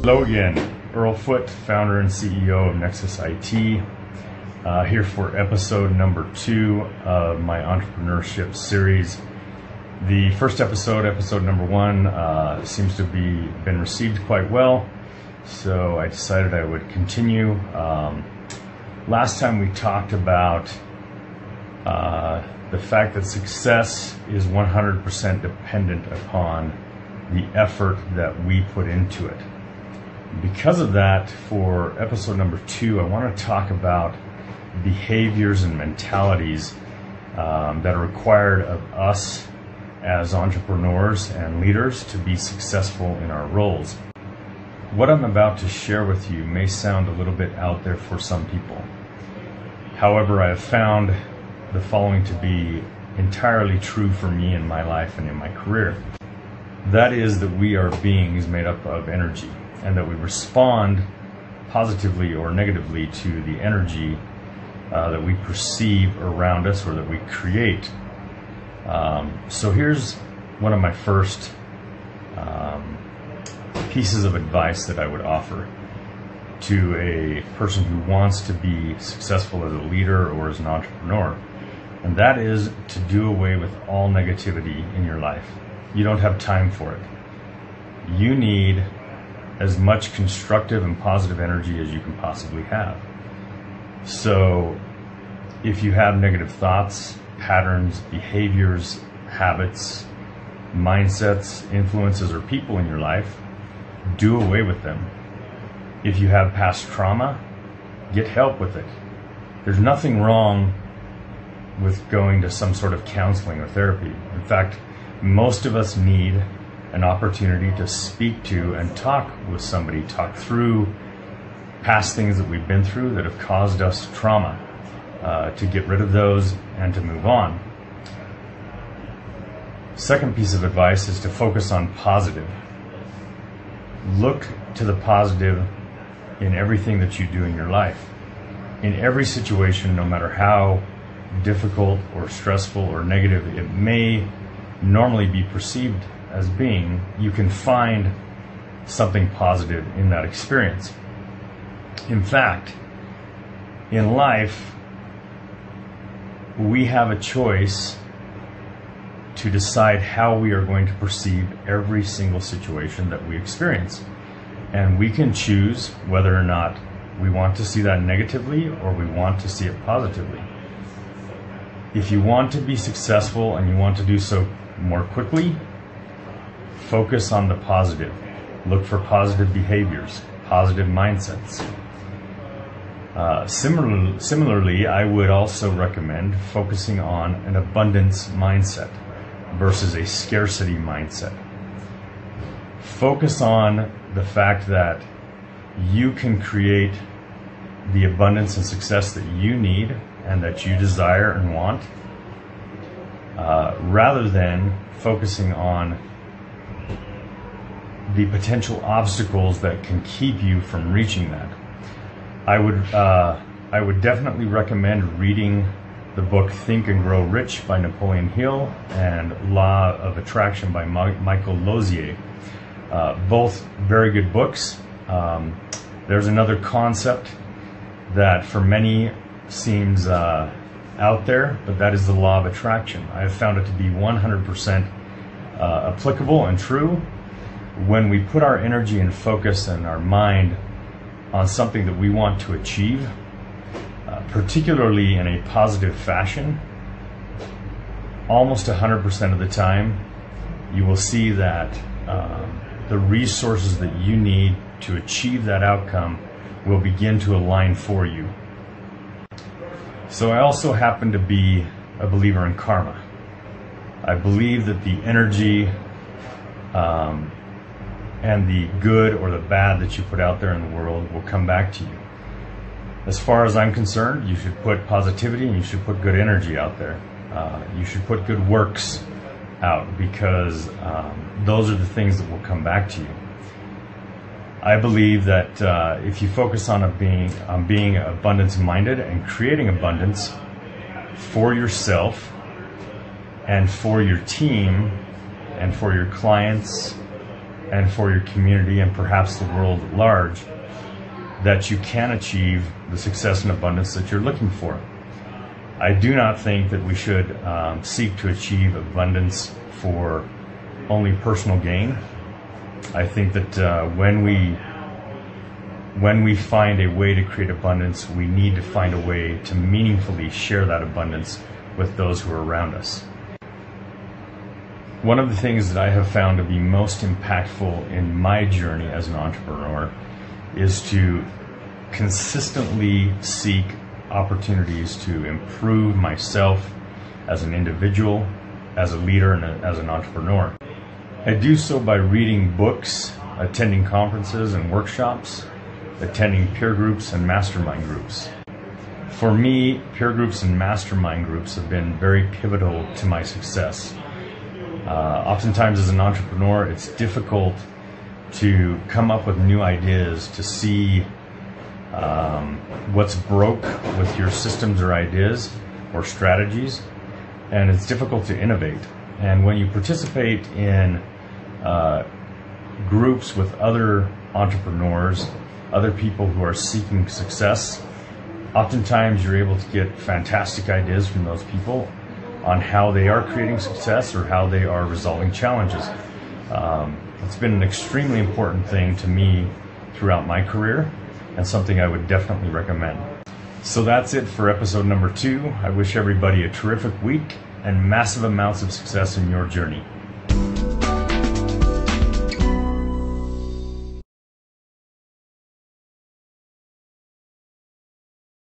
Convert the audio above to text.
Hello again, Earl Foote, founder and CEO of Nexus IT, here for episode number 2 of my entrepreneurship series. The first episode number 1, seems to be been received quite well, so I decided I would continue. Last time we talked about the fact that success is 100% dependent upon the effort that we put into it. Because of that, for episode number 2, I want to talk about behaviors and mentalities that are required of us as entrepreneurs and leaders to be successful in our roles. What I'm about to share with you may sound a little bit out there for some people. However, I have found the following to be entirely true for me in my life and in my career. That is that we are beings made up of energy, and that we respond positively or negatively to the energy that we perceive around us or that we create. So here's one of my first pieces of advice that I would offer to a person who wants to be successful as a leader or as an entrepreneur, and that is to do away with all negativity in your life. You don't have time for it. You need as much constructive and positive energy as you can possibly have. So if you have negative thoughts, patterns, behaviors, habits, mindsets, influences, or people in your life, do away with them. If you have past trauma, get help with it. There's nothing wrong with going to some sort of counseling or therapy. In fact, most of us need an opportunity to speak to and talk with somebody, talk through past things that we've been through that have caused us trauma, to get rid of those and to move on. Second piece of advice is to focus on positive. Look to the positive in everything that you do in your life. In every situation, no matter how difficult or stressful or negative it may normally be perceived as being, you can find something positive in that experience. In fact, in life, we have a choice to decide how we are going to perceive every single situation that we experience. And we can choose whether or not we want to see that negatively or we want to see it positively. If you want to be successful and you want to do so more quickly, focus on the positive. Look for positive behaviors, positive mindsets. Similarly, I would also recommend focusing on an abundance mindset versus a scarcity mindset. Focus on the fact that you can create the abundance and success that you need and that you desire and want, rather than focusing on the potential obstacles that can keep you from reaching that. I would definitely recommend reading the book Think and Grow Rich by Napoleon Hill and Law of Attraction by Michael Lozier. Both very good books. There's another concept that for many seems out there, but that is the law of attraction. I have found it to be 100% applicable and true. When we put our energy and focus and our mind on something that we want to achieve, particularly in a positive fashion, almost 100% of the time, you will see that the resources that you need to achieve that outcome will begin to align for you. So I also happen to be a believer in karma. I believe that the energy and the good or the bad that you put out there in the world will come back to you. As far as I'm concerned, you should put positivity and you should put good energy out there. You should put good works out, because those are the things that will come back to you. I believe that if you focus on being abundance-minded and creating abundance for yourself and for your team and for your clients and for your community and perhaps the world at large, that you can achieve the success and abundance that you're looking for. I do not think that we should seek to achieve abundance for only personal gain. I think that when we find a way to create abundance, we need to find a way to meaningfully share that abundance with those who are around us. One of the things that I have found to be most impactful in my journey as an entrepreneur is to consistently seek opportunities to improve myself as an individual, as a leader, and as an entrepreneur. I do so by reading books, attending conferences and workshops, attending peer groups and mastermind groups. For me, peer groups and mastermind groups have been very pivotal to my success. Oftentimes as an entrepreneur, it's difficult to come up with new ideas, to see what's broke with your systems or ideas or strategies, and it's difficult to innovate. And when you participate in groups with other entrepreneurs, other people who are seeking success, oftentimes you're able to get fantastic ideas from those people on how they are creating success or how they are resolving challenges. It's been an extremely important thing to me throughout my career, and something I would definitely recommend. So that's it for episode number 2. I wish everybody a terrific week and massive amounts of success in your journey.